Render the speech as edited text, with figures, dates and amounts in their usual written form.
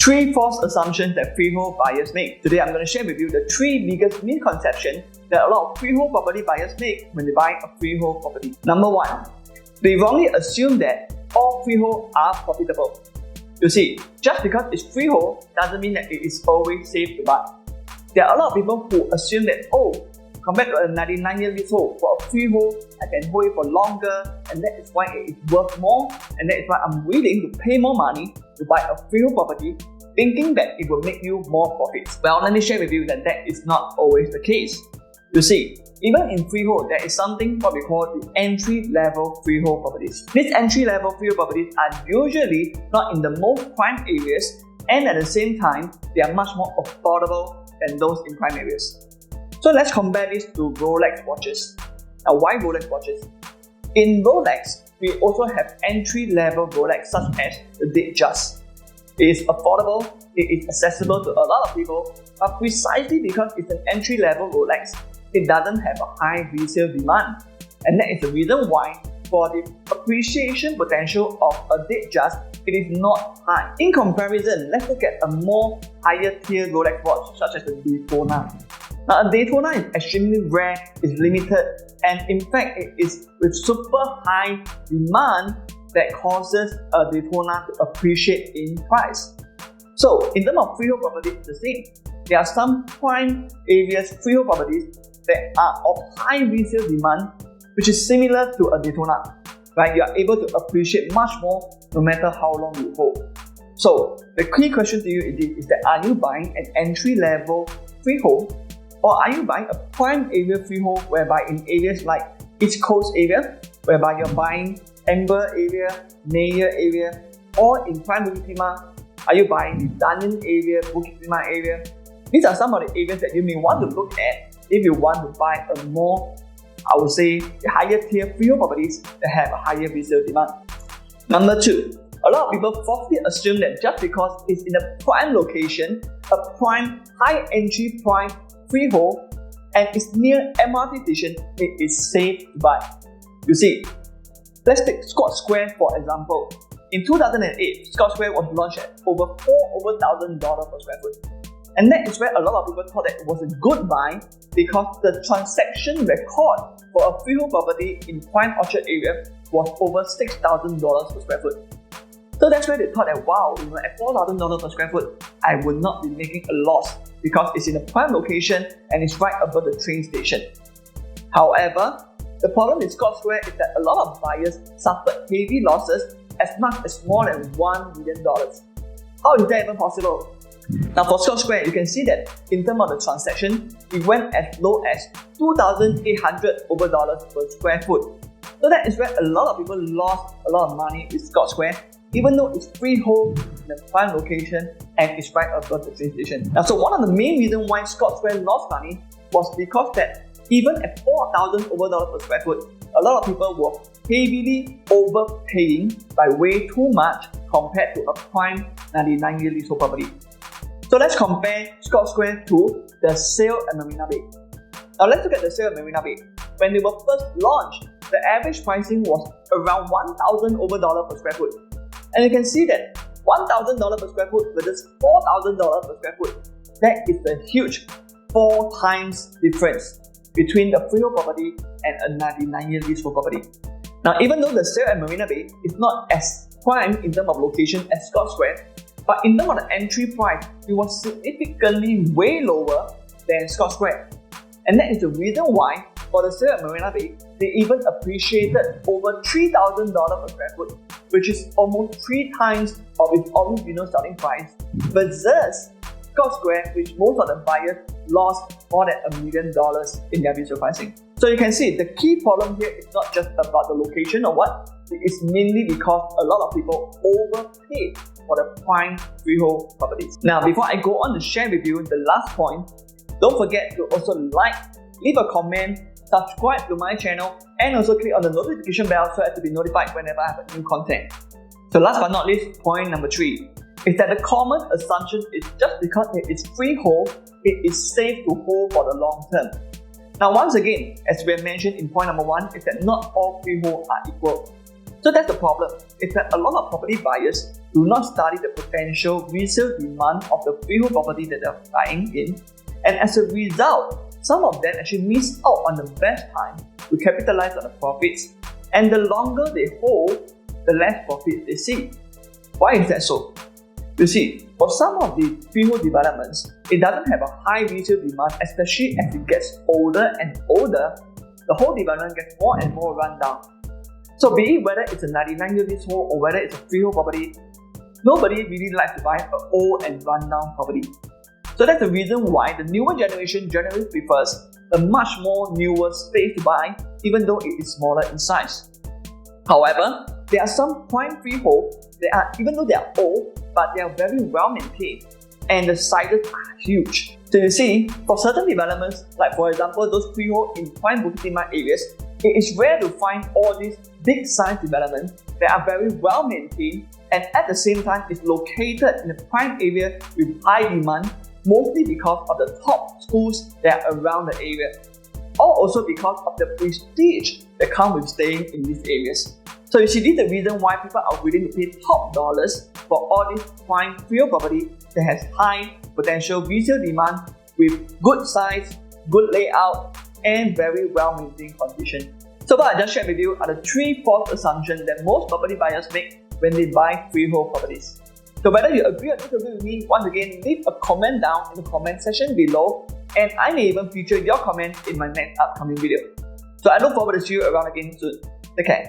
3 false assumptions that freehold buyers make. Today I'm going to share with you the 3 biggest misconceptions that a lot of freehold property buyers make when they buy a freehold property. Number 1, they wrongly assume that all freehold are profitable. You see, just because it's freehold doesn't mean that it is always safe to buy. There are a lot of people who assume that, compared to a 99-year leasehold, for a freehold, I can hold it for longer, and that is why it is worth more, and that is why I'm willing to pay more money to buy a freehold property, thinking that it will make you more profits. Well, let me share with you that that is not always the case. You see, even in freehold, there is something what we call the entry-level freehold properties. These entry-level freehold properties are usually not in the most prime areas, and at the same time, they are much more affordable than those in prime areas. So let's compare this to Rolex watches. Now, why Rolex watches? In Rolex, we also have entry-level Rolex such as the Datejust. It is affordable, it is accessible to a lot of people, but precisely because it's an entry-level Rolex, it doesn't have a high resale demand. And that is the reason why, for the appreciation potential of a Datejust, it is not high. In comparison, let's look at a more higher tier Rolex watch such as the Daytona. Now, a Daytona is extremely rare, is limited, and in fact, it is with super high demand that causes a Daytona to appreciate in price. So, in terms of freehold properties, it's the same. There are some prime areas freehold properties that are of high resale demand, which is similar to a Daytona. Right? You are able to appreciate much more no matter how long you hold. So, the key question to you is that are you buying an entry-level freehold, or are you buying a prime area freehold whereby in areas like East Coast area, whereby you're buying Amber area, Mayer area, or in prime Bukit Timah, are you buying the Danang area, Bukit Timah area? These are some of the areas that you may want to look at if you want to buy a more, I would say, higher tier freehold properties that have a higher resale demand. Number 2, a lot of people falsely assume that just because it's in a prime location, a prime high entry prime freehold, and it's near MRT station, it is safe to buy. You see, let's take Scotts Square for example. In 2008, Scotts Square was launched at over $1,000 per square foot. And that is where a lot of people thought that it was a good buy because the transaction record for a freehold property in prime Orchard area was over $6,000 per square foot. So that's where they thought that, wow, at $4,000 per square foot, I would not be making a loss because it's in a prime location and it's right above the train station. However, the problem with Scotts Square is that a lot of buyers suffered heavy losses as much as more than $1 million. How is that even possible? Now for Scotts Square, you can see that in terms of the transaction, it went as low as $2,800 per square foot. So that is where a lot of people lost a lot of money with Scotts Square, even though it's freehold in a prime location and it's right above the train station. Now, so one of the main reasons why Scotts Square lost money was because that even at $4,000 per square foot, a lot of people were heavily overpaying by way too much compared to a prime 99-year leasehold property. So let's compare Scotts Square to the sale at Marina Bay. Now let's look at the sale at Marina Bay. When they were first launched, the average pricing was around $1,000 per square foot. And you can see that $1,000 per square foot versus $4,000 per square foot, that is a huge 4 times difference between the freehold property and a 99-year leasehold property. Now, even though the sale at Marina Bay is not as prime in terms of location as Scotts Square, but in terms of the entry price, it was significantly way lower than Scotts Square. And that is the reason why, for the sale at Marina Bay, they even appreciated over $3,000 per square foot, which is almost 3 times of its original starting price, versus Scotts Square, which most of the buyers lost more than $1 million in their resale pricing. So you can see the key problem here is not just about the location or what, it is mainly because a lot of people overpaid for the prime freehold properties. Now, before I go on to share with you the last point, don't forget to also like, leave a comment, subscribe to my channel, and also click on the notification bell so as to be notified whenever I have a new content. So last but not least, point number 3 is that the common assumption is just because it is freehold, it is safe to hold for the long term. Now once again, as we have mentioned in point number 1, is that not all freehold are equal. So that's the problem, is that a lot of property buyers do not study the potential resale demand of the freehold property that they're buying in, and as a result, some of them actually miss out on the best time to capitalize on the profits, and the longer they hold, the less profit they see. Why is that so? You see, for some of the freehold developments, it doesn't have a high resale demand, especially as it gets older and older, the whole development gets more and more run down. So be it whether it's a 99-year leasehold or whether it's a freehold property, nobody really likes to buy an old and run down property. So that's the reason why the newer generation generally prefers a much more newer space to buy, even though it is smaller in size. However, there are some prime freehold that are, even though they are old, but they are very well maintained and the sizes are huge. So you see, for certain developments, like for example those freehold in prime Bukit Timah areas, it is rare to find all these big size developments that are very well maintained and at the same time is located in a prime area with high demand, mostly because of the top schools that are around the area, or also because of the prestige that comes with staying in these areas. So you see, this is the reason why people are willing to pay top dollars for all these prime freehold property that has high potential resale demand with good size, good layout, and very well maintained condition. So what I just shared with you are the 3 false assumptions that most property buyers make when they buy freehold properties. So whether you agree or disagree with me, once again, leave a comment down in the comment section below, and I may even feature your comment in my next upcoming video. So I look forward to see you around again soon. Take care.